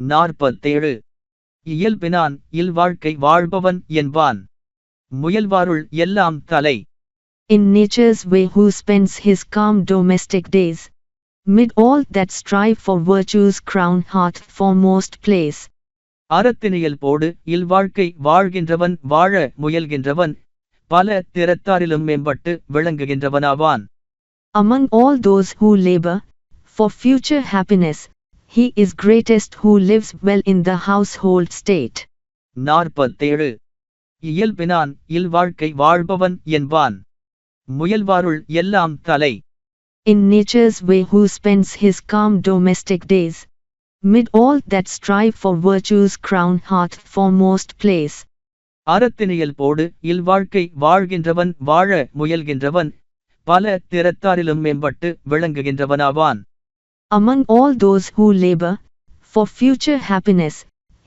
47 இயல்பினான் இல்வாழ்க்கை வாழ்பவன் என்பான். முயல்வாருள் எல்லாம் தலை. In nature's way who spends his calm domestic days, mid all that strive for virtue's crown hath foremost place. அறத்தினியல் போடு இல்வாழ்க்கை வாழ்கின்றவன் வாழ முயல்கின்றவன் பல திறத்தாரிலும் மேம்பட்டு விளங்குகின்றவனாவான். Among all those who labor for future happiness, he is greatest who lives well in the household state. 47 இயல்பினான் இல்வாழ்க்கை வாழ்பவன் என்பான். முயல்வாருள் எல்லாம் தலை. In nature's way who spends his calm domestic days, mid all that strive for virtue's crown hath foremost place. அறத்தினியல் போடு இல்வாழ்க்கை வாழ்கின்றவன் வாழ முயல்கின்றவன் பல திறத்தாரிலும் மேம்பட்டு விளங்குகின்றவனாவான். Among all those who labor for future happiness,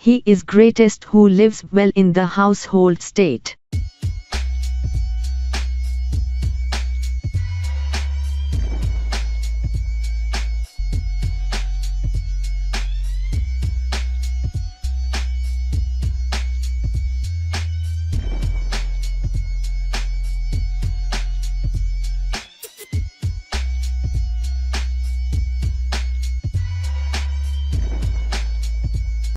he is greatest who lives well in the household state.